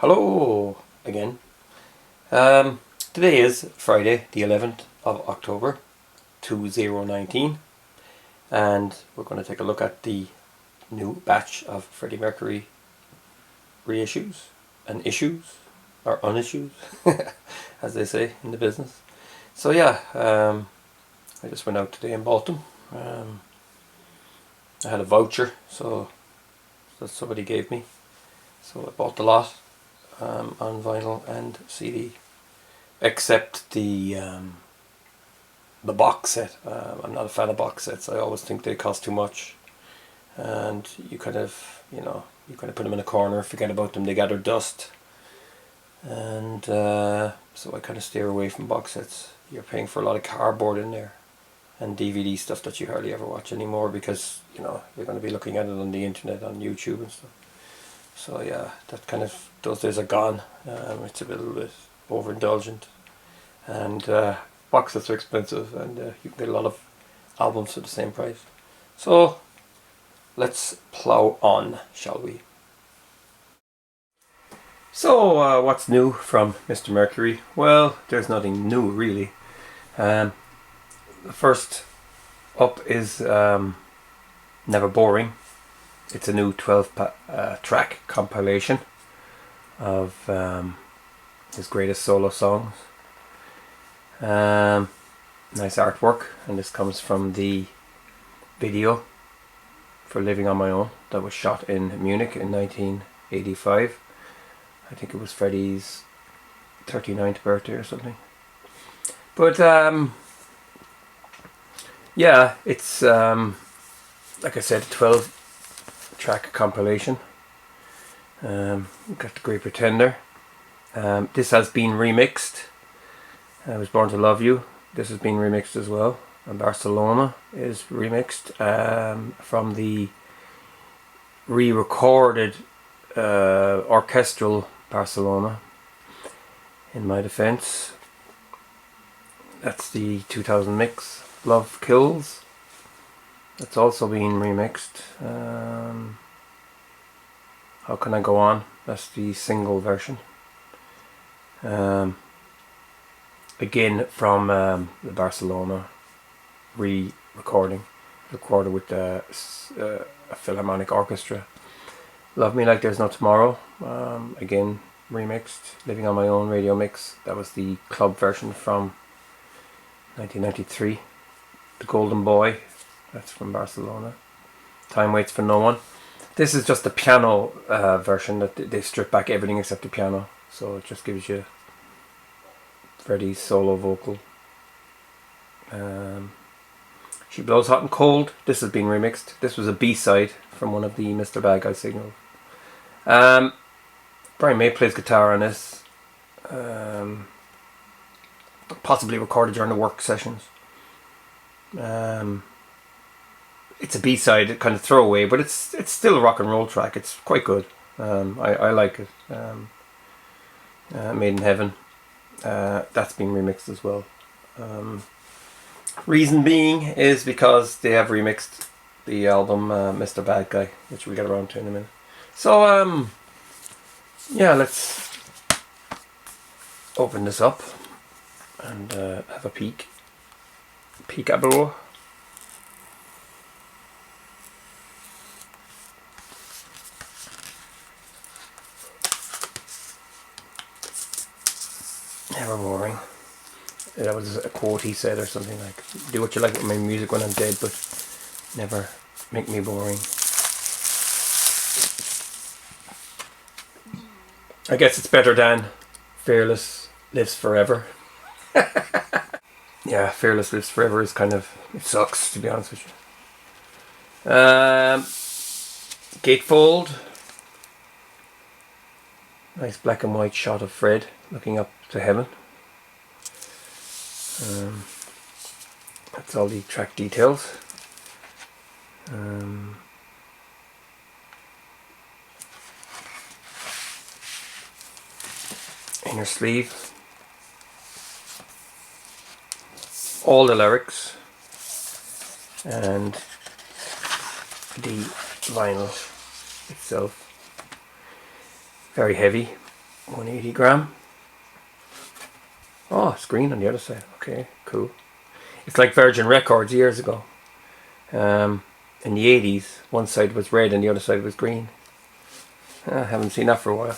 Hello again. Today is Friday the 11th of October 2019, and we're going to take a look at the new batch of Freddie Mercury reissues and issues, or unissues as they say in the business. So yeah, I just went out today and bought them. I had a voucher, so that somebody gave me, so I bought the lot. On vinyl and CD, except the box set. I'm not a fan of box sets. I always think they cost too much, and you kind of put them in a corner, forget about them, they gather dust, and so I kind of steer away from box sets. You're paying for a lot of cardboard in there, and DVD stuff that you hardly ever watch anymore because you're going to be looking at it on the internet, on YouTube and stuff. So yeah, that kind of, those days are gone. It's a little bit overindulgent, and box sets are expensive, and you can get a lot of albums for the same price. So let's plow on, shall we? So what's new from Mr. Mercury? Well, there's nothing new really. The first up is Never Boring. It's a new 12 track compilation of his greatest solo songs. Nice artwork, and this comes from the video for Living on My Own that was shot in Munich in 1985. I think it was Freddie's 39th birthday or something. But yeah, it's like I said, 12 track compilation. We've got The Great Pretender. This has been remixed. I Was Born to Love You. This has been remixed as well. And Barcelona is remixed from the re-recorded orchestral Barcelona. In my defense, that's the 2000 mix. Love Kills. It's also been remixed. How Can I Go On? That's the single version. Again from the Barcelona re-recording, recorded with a philharmonic orchestra. Love Me Like There's No Tomorrow. Again remixed. Living on My Own radio mix. That was the club version from 1993. The Golden Boy. That's from Barcelona. Time Waits for No One. This is just the piano version that they strip back everything except the piano, so it just gives you Freddie's solo vocal. She Blows Hot and Cold. This has been remixed. This was a B-side from one of the Mr. Bad Guy singles. Brian May plays guitar on this. Possibly recorded during the work sessions. It's a B-side, kind of throwaway, but it's still a rock and roll track. It's quite good. I like it. Made in Heaven. That's been remixed as well. Reason being is because they have remixed the album Mr. Bad Guy, which we'll get around to in a minute. So yeah, let's open this up and have a peek. Peekaboo. Never boring. That was a quote he said or something like, do what you like with my music when I'm dead, but never make me boring. I guess it's better than Fearless Lives Forever. Yeah, Fearless Lives Forever is kind of, it sucks, to be honest with you. Gatefold. Nice black and white shot of Fred looking up to heaven. That's all the track details. Inner sleeve. All the lyrics. And the vinyl itself. Very heavy. 180 gram. Oh, it's green on the other side. Okay, cool. It's like Virgin Records years ago. In the 80s, one side was red and the other side was green. I haven't seen that for a while.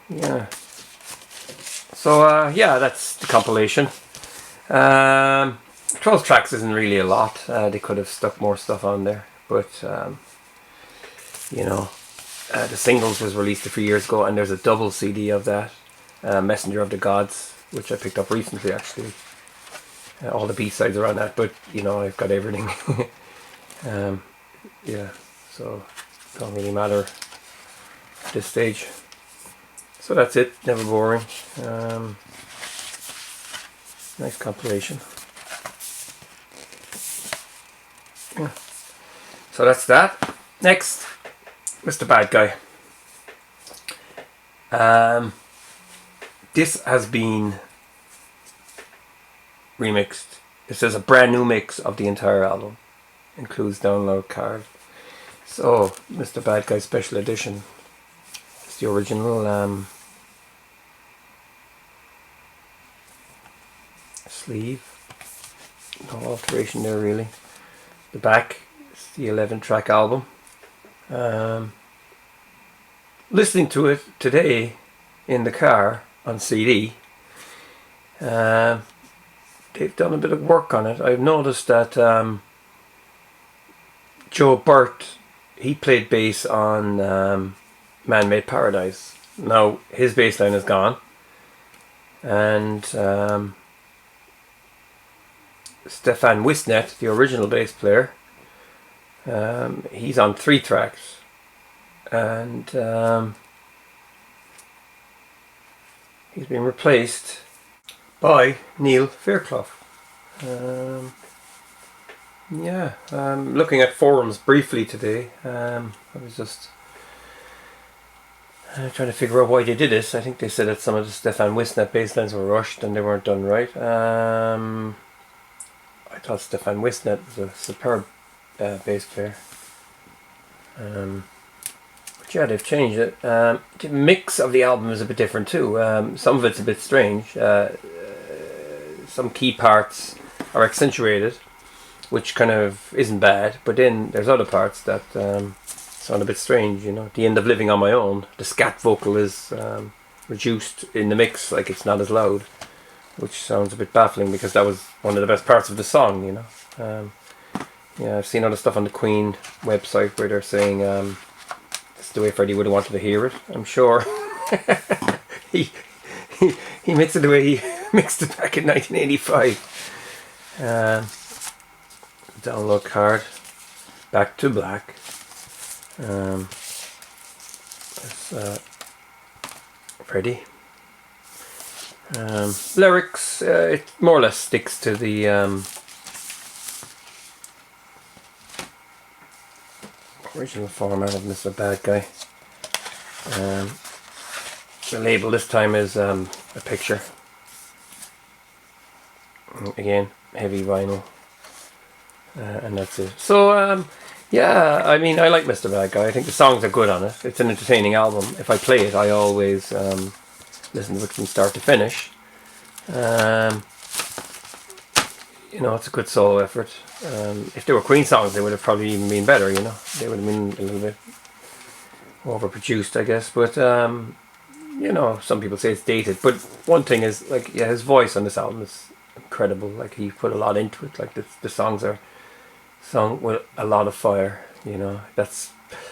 Yeah. So, yeah, that's the compilation. 12 tracks isn't really a lot. They could have stuck more stuff on there. But, you know, the singles was released a few years ago, and there's a double CD of that. Messenger of the Gods, which I picked up recently, actually. All the B-sides are on that, but, you know, I've got everything. Yeah, so it don't really matter at this stage. So that's it, never boring. Nice compilation. Yeah. So that's that. Next, Mr. Bad Guy. This has been remixed. It says a brand new mix of the entire album. Includes download card. So, Mr. Bad Guy Special Edition. It's the original sleeve. No alteration there really. The back is the 11-track album. Listening to it today in the car on CD. They've done a bit of work on it. I've noticed that Joe Burt, he played bass on Man-Made Paradise. Now his bass line is gone, and Stefan Wisnet, the original bass player, he's on 3 tracks, and he's been replaced by Neil Fairclough. Yeah, looking at forums briefly today. I was just trying to figure out why they did this. I think they said that some of the Stefan Wisnet bass lines were rushed and they weren't done right. I thought Stefan Wisnet was a superb bass player. But yeah, they've changed it. The mix of the album is a bit different too. Some of it's a bit strange. Some key parts are accentuated, which kind of isn't bad, but then there's other parts that sound a bit strange, you know. The end of Living on My Own, the scat vocal is reduced in the mix, like it's not as loud, which sounds a bit baffling because that was one of the best parts of the song, you know. Yeah, I've seen other stuff on the Queen website where they're saying it's the way Freddie would have wanted to hear it. I'm sure he mixed it the way he mixed it back in 1985. Download card, Back to Black. Freddie. Lyrics, it more or less sticks to the original format of Mr. Bad Guy. The label this time is a picture. Again, heavy vinyl. And that's it. So, yeah, I mean, I like Mr. Bad Guy. I think the songs are good on it. It's an entertaining album. If I play it, I always listen to it from start to finish. You know, it's a good solo effort. If they were Queen songs, they would have probably even been better, you know. They would have been a little bit overproduced, I guess. But, you know, some people say it's dated. But one thing is, like, yeah, his voice on this album is incredible. Like, he put a lot into it. Like, the songs are sung with a lot of fire, you know. That's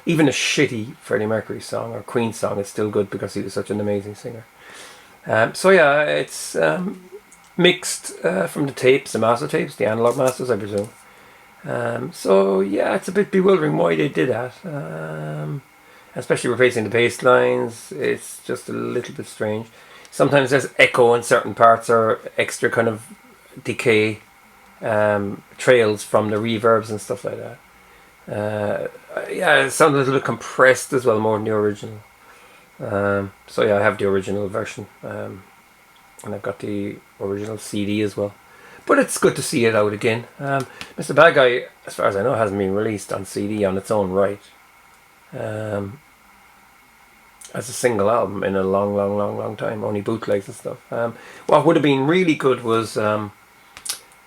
even a shitty Freddie Mercury song or Queen song is still good because he was such an amazing singer. So yeah, it's mixed from the tapes, the master tapes, the analog masters, I presume. So yeah, it's a bit bewildering why they did that, especially replacing the bass lines. It's just a little bit strange. Sometimes there's echo in certain parts or extra kind of decay trails from the reverbs and stuff like that. Yeah, it sounds a little bit compressed as well, more than the original. So yeah, I have the original version, and I've got the original CD as well. But it's good to see it out again. Mr. Bad Guy, as far as I know, hasn't been released on CD on its own right. as a single album in a long time. Only bootlegs and stuff. What would have been really good was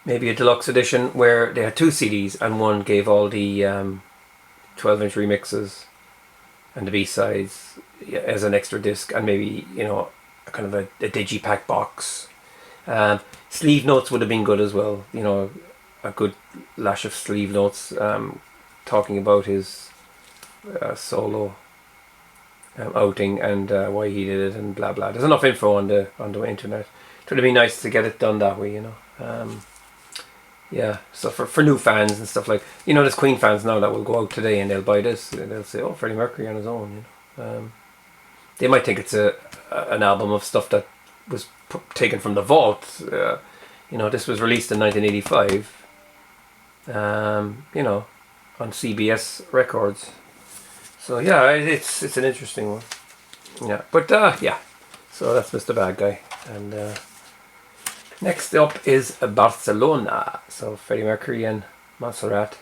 maybe a deluxe edition where they had 2 CDs and one gave all the 12-inch remixes and the B-sides as an extra disc, and maybe, you know, a kind of a digipack box. Sleeve notes would have been good as well, you know, a good lash of sleeve notes talking about his solo outing and why he did it and blah blah. There's enough info on the internet. It would have been nice to get it done that way, you know. Yeah, so for new fans and stuff, like, you know, there's Queen fans now that will go out today and they'll buy this and they'll say, oh, Freddie Mercury on his own, you know. They might think it's an album of stuff that was taken from the vault. You know, this was released in 1985, you know, on CBS Records. So yeah, it's an interesting one. Yeah, but yeah, so that's Mr. Bad Guy. And next up is Barcelona. So Freddie Mercury and Montserrat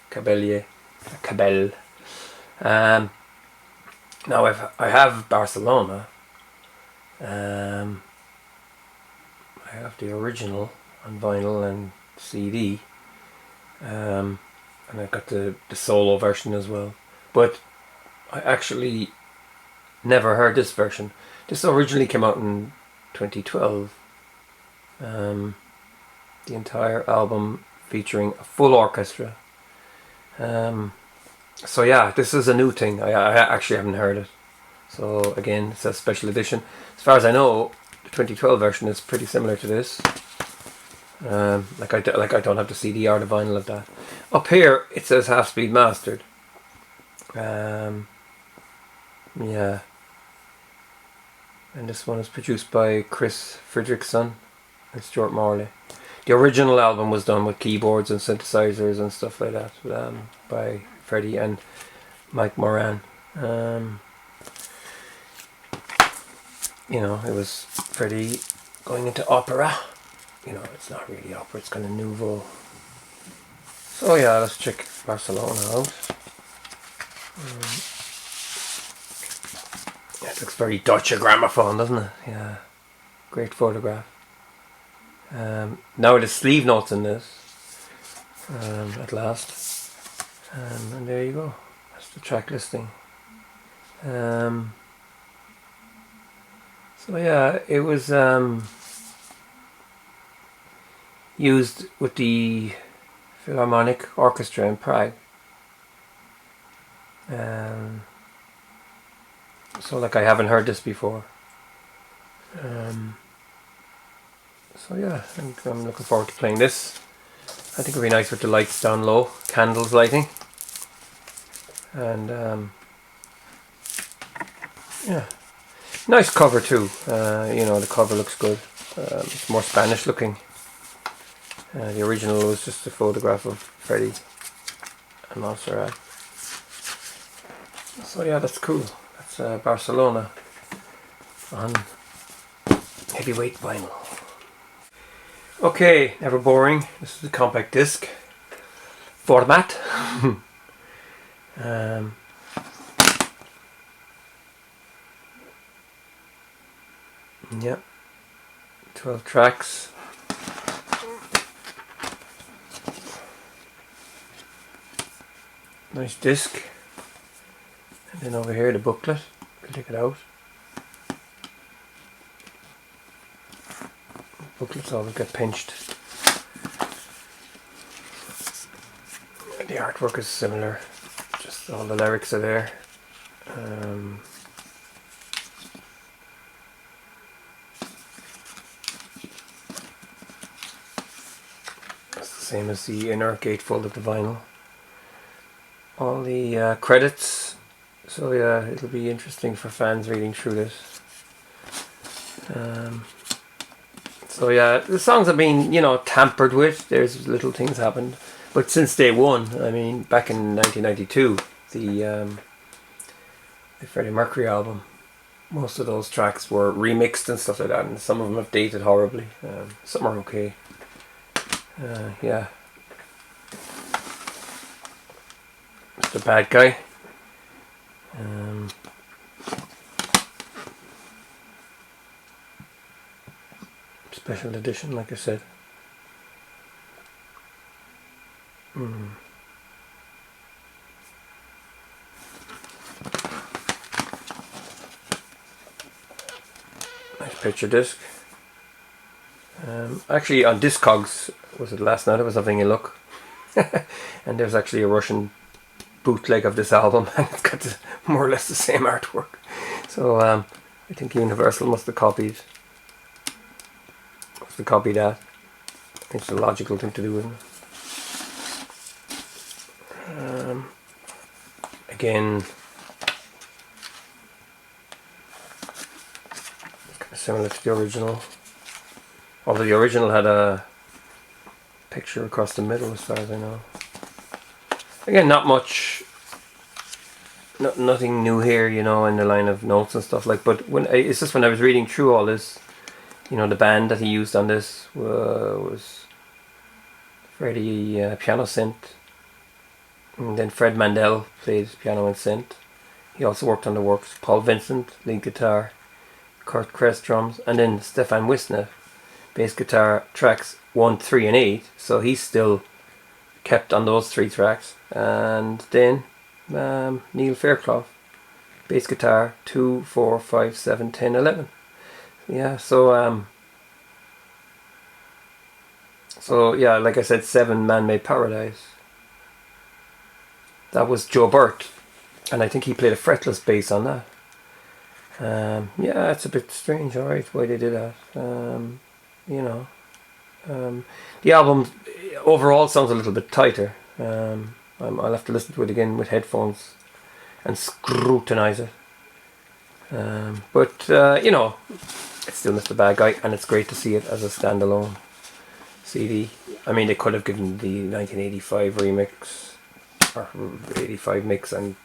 Cabell. Now I have Barcelona. I have the original on vinyl and CD. And I've got the solo version as well. But I actually never heard this version. This originally came out in 2012. The entire album featuring a full orchestra. So yeah, this is a new thing. I actually haven't heard it. So again, it's a special edition. As far as I know, the 2012 version is pretty similar to this. Like I don't have the CD or the vinyl of that. Up here it says half speed mastered. Yeah. And this one is produced by Chris Fredrickson and Stuart Morley. The original album was done with keyboards and synthesizers and stuff like that, by Freddie and Mike Moran. You know, it was Freddie going into opera. You know, it's not really opera, it's kind of nouveau. So yeah, let's check Barcelona out. Yeah, it looks very Deutsche Grammophon, doesn't it? Yeah, great photograph. Now there's sleeve notes in this, at last. And there you go. That's the track listing. So yeah, it was used with the Philharmonic Orchestra in Prague. So like I haven't heard this before. So yeah, I'm looking forward to playing this. I think it'll be nice with the lights down low, candles lighting. And yeah, nice cover too. You know, the cover looks good. It's more Spanish looking. The original was just a photograph of Freddie and Montserrat. So yeah, that's cool. That's Barcelona on heavyweight vinyl. Okay, never boring. This is the compact disc format. Yeah, 12 tracks. Nice disc. And then over here the booklet. You can take it out. Booklets always get pinched. The artwork is similar. Just all the lyrics are there. It's the same as the inner gatefold of the vinyl. All the credits. So yeah, it'll be interesting for fans reading through this. So yeah, the songs have been, you know, tampered with. There's little things happened, but since day one, I mean, back in 1992, the Freddie Mercury album, most of those tracks were remixed and stuff like that, and some of them have dated horribly. Some are okay. Yeah, Mr. Bad Guy. Special Edition, like I said. Nice picture disc. Actually, on Discogs, was it last night I was having a look, and there's actually a Russian bootleg of this album, and it's got more or less the same artwork. So I think Universal must have copied that. I think it's a logical thing to do, isn't it? Again, it's kind of similar to the original, although the original had a picture across the middle as far as I know. Again, not much, nothing new here, you know, in the line of notes and stuff like. But it's just when I was reading through all this, you know, the band that he used on this was Freddie piano synth, and then Fred Mandel played piano and synth. He also worked on the works. Paul Vincent lead guitar, Kurt Kress drums, and then Stefan Wisner bass guitar tracks 1, 3, and 8. So he's still kept on those 3 tracks. And then Neil Fairclough bass guitar 2, 4, 5, 7, 10, 11. Yeah, so yeah, like I said, 7 Man-Made Paradise. That was Joe Burt, and I think he played a fretless bass on that. Yeah, it's a bit strange, alright, why they did that. You know, the album overall sounds a little bit tighter. I'll have to listen to it again with headphones and scrutinize it. But you know, it's still Mr. Bad Guy, and it's great to see it as a standalone CD. I mean, they could have given the 1985 remix or 85 mix and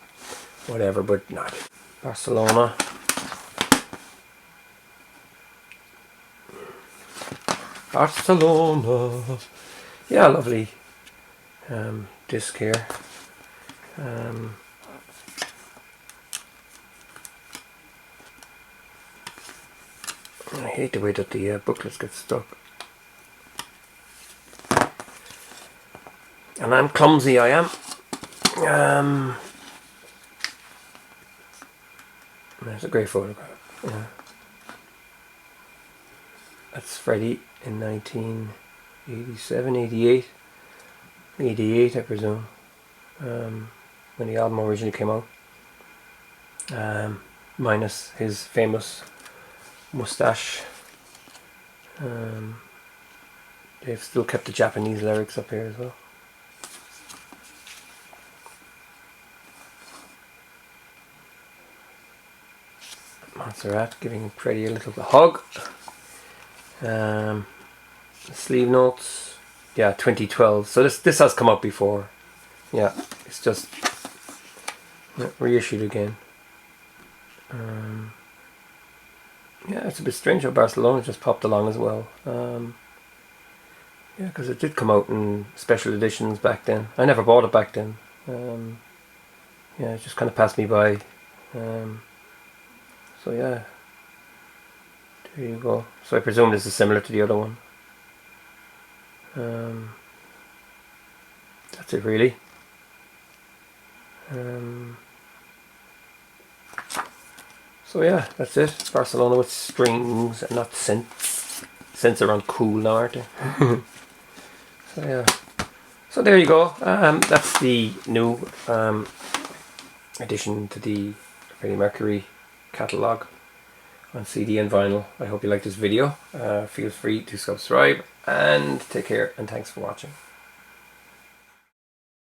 whatever, but not. Barcelona. Barcelona. Yeah, lovely disc here. I hate the way that the booklets get stuck. And I'm clumsy, I am. There's a great photograph. Yeah. That's Freddie in 1987, 88. 88, I presume. When the album originally came out. Minus his famous mustache. They've still kept the Japanese lyrics up here as well. Montserrat giving Freddie a little hug. Sleeve notes, yeah, 2012. So this has come out before. Yeah, it's just reissued again. Yeah, it's a bit strange how Barcelona just popped along as well. Yeah, because it did come out in special editions back then. I never bought it back then. Yeah, it just kind of passed me by. So yeah, there you go. So I presume this is similar to the other one. That's it really. So yeah, that's it. Barcelona with strings and not synths. Synths are on cool now, aren't they? So yeah. So there you go. That's the new addition to the Freddie Mercury catalogue on CD and vinyl. I hope you liked this video. Feel free to subscribe and take care, and thanks for watching.